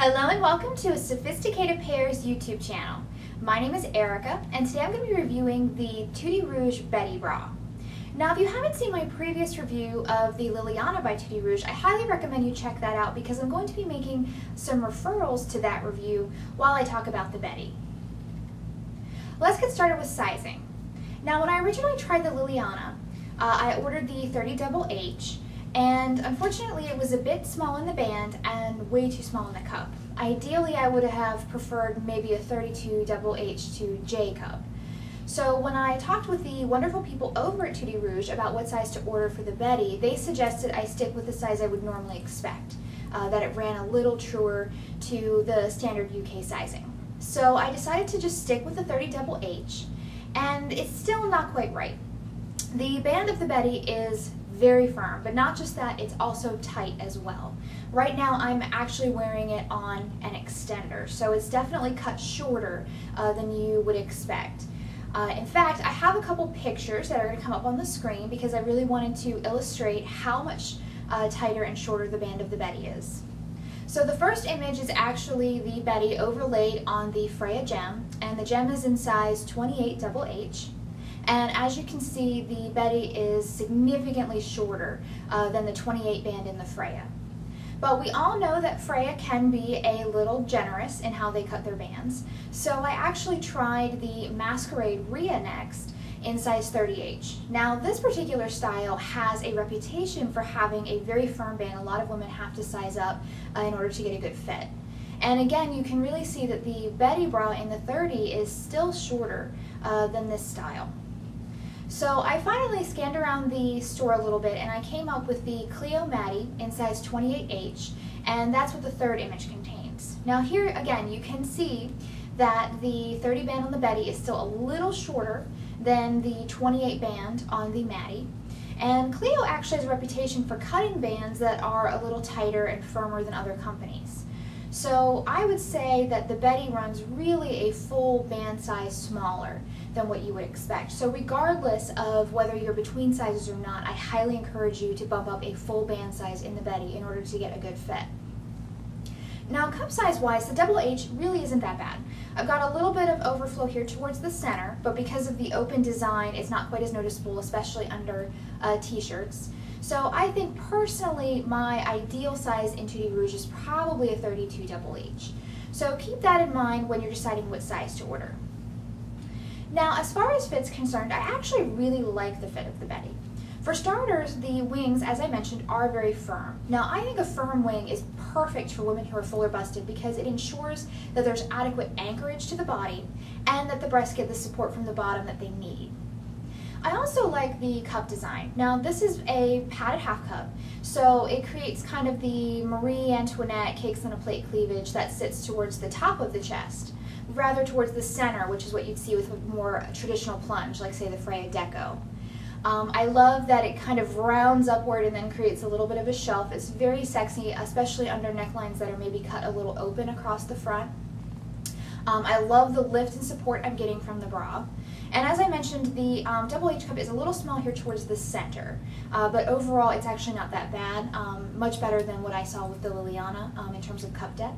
Hello and welcome to a Sophisticated Pairs YouTube channel. My name is Erica and today I'm going to be reviewing the Tutti Rouge Betty Bra. Now if you haven't seen my previous review of the Liliana by Tutti Rouge, I highly recommend you check that out because I'm going to be making some referrals to that review while I talk about the Betty. Let's get started with sizing. Now when I originally tried the Liliana, I ordered the 30HH. And unfortunately it was a bit small in the band and way too small in the cup. Ideally I would have preferred maybe a 32HH to J cup. So when I talked with the wonderful people over at Tutti Rouge about what size to order for the Betty, they suggested I stick with the size I would normally expect, that it ran a little truer to the standard UK sizing. So I decided to just stick with the 30HH, and it's still not quite right. The band of the Betty is very firm, but not just that, it's also tight as well. Right now I'm actually wearing it on an extender, so it's definitely cut shorter than you would expect. In fact, I have a couple pictures that are going to come up on the screen because I really wanted to illustrate how much tighter and shorter the band of the Betty is. So the first image is actually the Betty overlaid on the Freya gem, and the gem is in size 28HH. And as you can see, the Betty is significantly shorter than the 28 band in the Freya. But we all know that Freya can be a little generous in how they cut their bands. So I actually tried the Masquerade Rhea next in size 30H. Now this particular style has a reputation for having a very firm band. A lot of women have to size up in order to get a good fit. And again, you can really see that the Betty bra in the 30 is still shorter than this style. So I finally scanned around the store a little bit and I came up with the Clio Maddie in size 28H, and that's what the third image contains. Now here again you can see that the 30 band on the Betty is still a little shorter than the 28 band on the Maddie. And Clio actually has a reputation for cutting bands that are a little tighter and firmer than other companies. So I would say that the Betty runs really a full band size smaller than what you would expect. So regardless of whether you're between sizes or not, I highly encourage you to bump up a full band size in the Betty in order to get a good fit. Now cup size wise, the double H really isn't that bad. I've got a little bit of overflow here towards the center, but because of the open design, it's not quite as noticeable, especially under t-shirts. So I think personally my ideal size in Tutti Rouge is probably a 32HH. So keep that in mind when you're deciding what size to order. Now as far as fit's concerned, I actually really like the fit of the Betty. For starters, the wings, as I mentioned, are very firm. Now I think a firm wing is perfect for women who are fuller busted because it ensures that there's adequate anchorage to the body and that the breasts get the support from the bottom that they need. I also like the cup design. Now this is a padded half cup, so it creates kind of the Marie Antoinette cakes on a plate cleavage that sits towards the top of the chest, rather towards the center, which is what you'd see with a more traditional plunge, like say the Freya Deco. I love that it kind of rounds upward and then creates a little bit of a shelf. It's very sexy, especially under necklines that are maybe cut a little open across the front. I love the lift and support I'm getting from the bra. And as I mentioned, the double H cup is a little small here towards the center, but overall it's actually not that bad, much better than what I saw with the Liliana in terms of cup depth.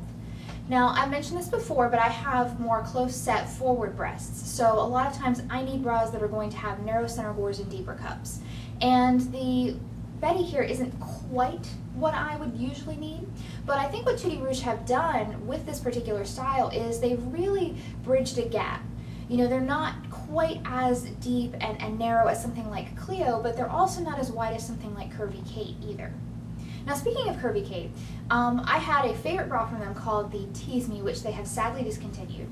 Now I've mentioned this before, but I have more close set forward breasts, so a lot of times I need bras that are going to have narrow center bores and deeper cups. And the Betty here isn't quite what I would usually need, but I think what Tutti Rouge have done with this particular style is they've really bridged a gap. You know, they're not quite as deep and narrow as something like Clio, but they're also not as wide as something like Curvy Kate either. Now speaking of Curvy Kate, I had a favorite bra from them called the Tease Me, which they have sadly discontinued.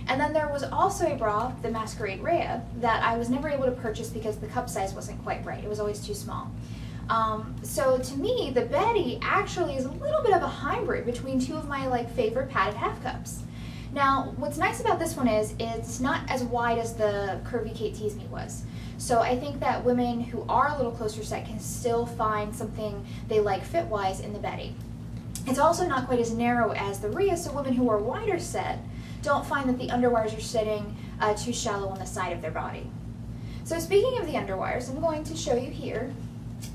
And then there was also a bra, the Masquerade Rhea, that I was never able to purchase because the cup size wasn't quite right. It was always too small. So to me, the Betty actually is a little bit of a hybrid between two of my favorite padded half cups. Now, what's nice about this one is it's not as wide as the Curvy Kate Tease Me was. So I think that women who are a little closer set can still find something they like fit-wise in the Betty. It's also not quite as narrow as the Rhea, so women who are wider set don't find that the underwires are sitting too shallow on the side of their body. So speaking of the underwires, I'm going to show you here.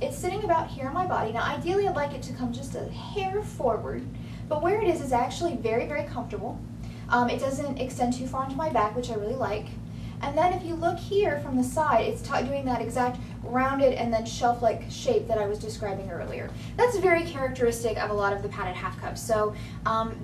It's sitting about here on my body. Now ideally I'd like it to come just a hair forward but where it is actually very, very comfortable. It doesn't extend too far into my back, which I really like. And then if you look here from the side, it's doing that exact rounded and then shelf-like shape that I was describing earlier. That's very characteristic of a lot of the padded half cups. So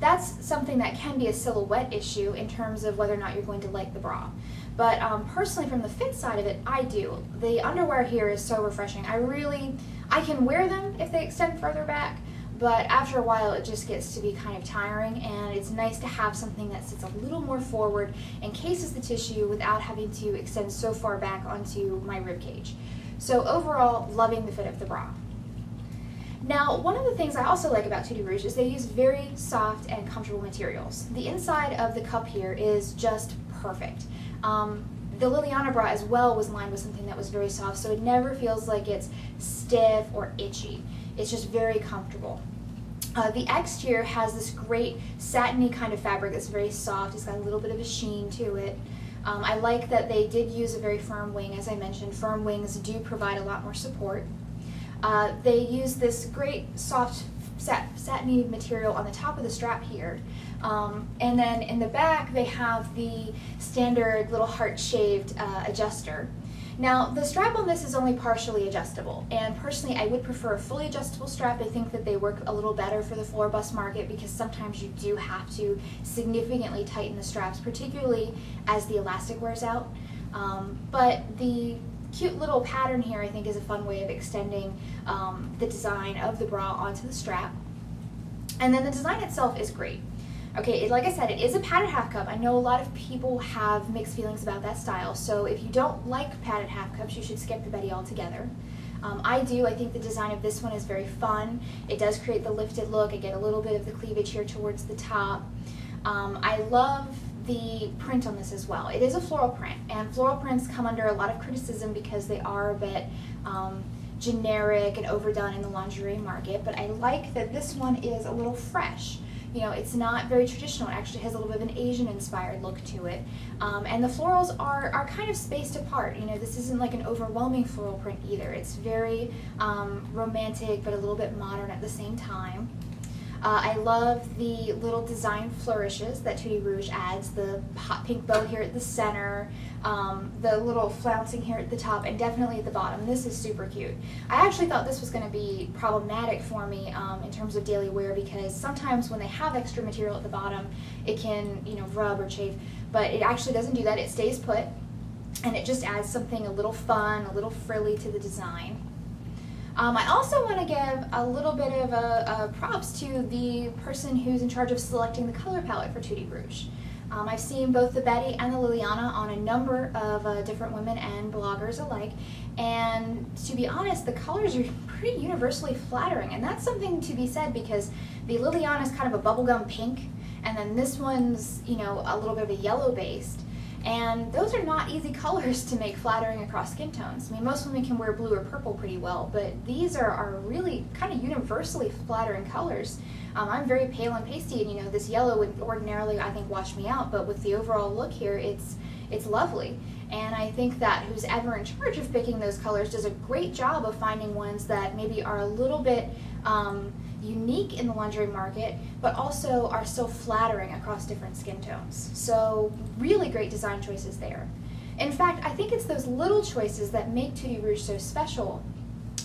that's something that can be a silhouette issue in terms of whether or not you're going to like the bra. But personally, from the fit side of it, I do. The underwear here is so refreshing. I can wear them if they extend further back, but after a while it just gets to be kind of tiring, and it's nice to have something that sits a little more forward, encases the tissue without having to extend so far back onto my rib cage. So overall, loving the fit of the bra. Now, one of the things I also like about Tutti Rouge is they use very soft and comfortable materials. The inside of the cup here is just perfect. The Liliana bra as well was lined with something that was very soft, so it never feels like it's stiff or itchy. It's just very comfortable. The exterior has this great satiny kind of fabric that's very soft. It's got a little bit of a sheen to it. I like that they did use a very firm wing. As I mentioned, firm wings do provide a lot more support. They use this great soft satiny material on the top of the strap here. And then in the back they have the standard little heart-shaped adjuster. Now, the strap on this is only partially adjustable, and personally I would prefer a fully adjustable strap. I think that they work a little better for the floor bust market because sometimes you do have to significantly tighten the straps, particularly as the elastic wears out. But the cute little pattern here I think is a fun way of extending the design of the bra onto the strap. And then the design itself is great. Okay, like I said, it is a padded half cup. I know a lot of people have mixed feelings about that style, so if you don't like padded half cups, you should skip the Betty altogether. I do. I think the design of this one is very fun. It does create the lifted look. I get a little bit of the cleavage here towards the top. I love the print on this as well. It is a floral print, and floral prints come under a lot of criticism because they are a bit generic and overdone in the lingerie market, but I like that this one is a little fresh. You know, it's not very traditional. It actually has a little bit of an Asian-inspired look to it. And the florals are kind of spaced apart. You know, this isn't like an overwhelming floral print either. It's very romantic, but a little bit modern at the same time. I love the little design flourishes that Tutti Rouge adds, the hot pink bow here at the center, the little flouncing here at the top, and definitely at the bottom. This is super cute. I actually thought this was going to be problematic for me in terms of daily wear, because sometimes when they have extra material at the bottom, it can, you know, rub or chafe, but it actually doesn't do that. It stays put, and it just adds something a little fun, a little frilly to the design. I also want to give a little bit of props to the person who's in charge of selecting the color palette for Tutti Rouge. I've seen both the Betty and the Liliana on a number of different women and bloggers alike, and to be honest, the colors are pretty universally flattering, and that's something to be said because the Liliana is kind of a bubblegum pink, and then this one's, you know, a little bit of a yellow based. And those are not easy colors to make flattering across skin tones. I mean, most women can wear blue or purple pretty well, but these are really kind of universally flattering colors. I'm very pale and pasty, and you know, this yellow would ordinarily, I think, wash me out, but with the overall look here, it's lovely. And I think that who's ever in charge of picking those colors does a great job of finding ones that maybe are a little bit unique in the lingerie market, but also are still flattering across different skin tones. So really great design choices there. In fact, I think it's those little choices that make Tutti Rouge so special.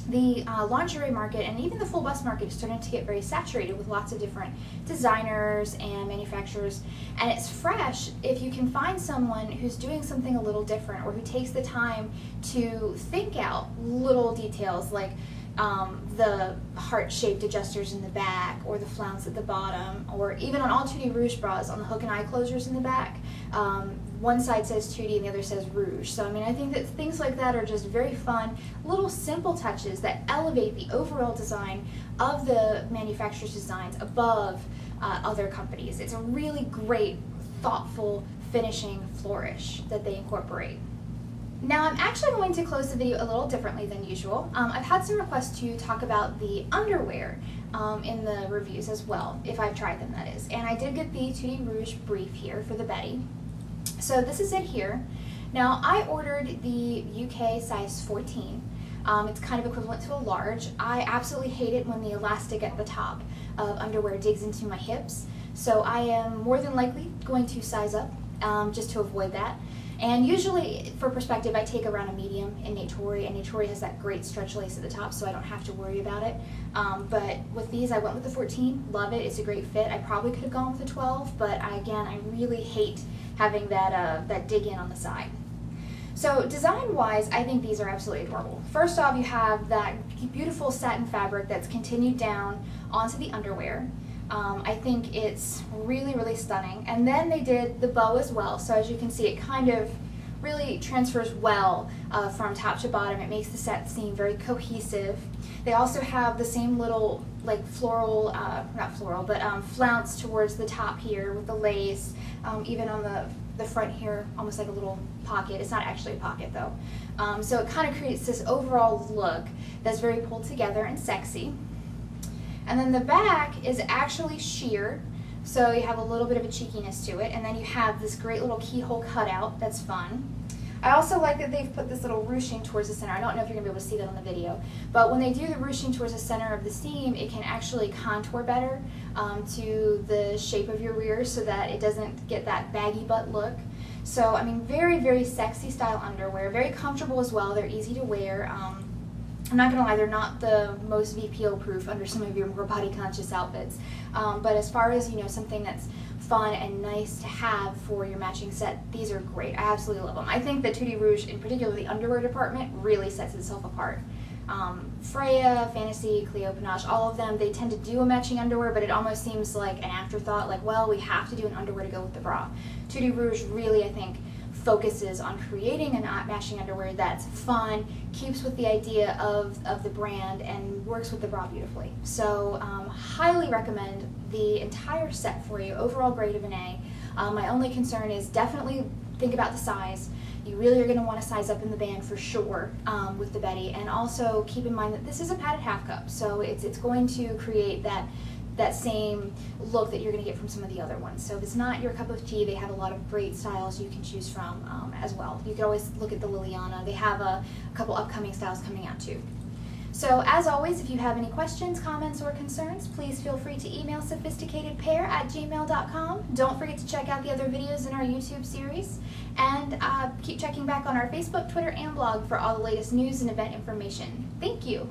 The lingerie market and even the full bust market is starting to get very saturated with lots of different designers and manufacturers, and it's fresh if you can find someone who's doing something a little different, or who takes the time to think out little details like the heart-shaped adjusters in the back, or the flounce at the bottom, or even on all Tutti Rouge bras on the hook and eye closures in the back. One side says Tutti and the other says Rouge. So I mean, I think that things like that are just very fun, little simple touches that elevate the overall design of the manufacturer's designs above other companies. It's a really great, thoughtful finishing flourish that they incorporate. Now I'm actually going to close the video a little differently than usual. I've had some requests to talk about the underwear in the reviews as well, if I've tried them, that is. And I did get the Tutti Rouge brief here for the Betty. So this is it here. Now I ordered the UK size 14. It's kind of equivalent to a large. I absolutely hate it when the elastic at the top of underwear digs into my hips, so I am more than likely going to size up just to avoid that. And usually, for perspective, I take around a medium in Natori, and Natori has that great stretch lace at the top, so I don't have to worry about it. But with these, I went with the 14, love it, it's a great fit. I probably could have gone with the 12, but again, I really hate having that dig in on the side. So design-wise, I think these are absolutely adorable. First off, you have that beautiful satin fabric that's continued down onto the underwear. I think it's really, really stunning. And then they did the bow as well, so as you can see, it kind of really transfers well from top to bottom. It makes the set seem very cohesive. They also have the same little like floral, not floral, but flounce towards the top here with the lace, even on the front here, almost like a little pocket. It's not actually a pocket though. So it kind of creates this overall look that's very pulled together and sexy. And then the back is actually sheer, so you have a little bit of a cheekiness to it, and then you have this great little keyhole cutout that's fun. I also like that they've put this little ruching towards the center. I don't know if you're going to be able to see that on the video, but when they do the ruching towards the center of the seam, it can actually contour better to the shape of your rear so that it doesn't get that baggy butt look. So, I mean, very, very sexy style underwear, very comfortable as well. They're easy to wear. I'm not going to lie, they're not the most VPO proof under some of your more body conscious outfits. But as far as, something that's fun and nice to have for your matching set, these are great. I absolutely love them. I think that Tutti Rouge, in particular the underwear department, really sets itself apart. Freya, Fantasy, Cleo, Panache, all of them, they tend to do a matching underwear, but it almost seems like an afterthought, like, well, we have to do an underwear to go with the bra. Tutti Rouge really, I think, focuses on creating a matching underwear that's fun, keeps with the idea of the brand, and works with the bra beautifully. So highly recommend the entire set for you. Overall grade of an A. My only concern is definitely think about the size. You really are going to want to size up in the band for sure with the Betty, and also keep in mind that this is a padded half cup, so it's going to create that same look that you're going to get from some of the other ones. So if it's not your cup of tea, they have a lot of great styles you can choose from as well. You can always look at the Liliana. They have a couple upcoming styles coming out too. So as always, if you have any questions, comments, or concerns, please feel free to email sophisticatedpair@gmail.com. Don't forget to check out the other videos in our YouTube series, and keep checking back on our Facebook, Twitter, and blog for all the latest news and event information. Thank you.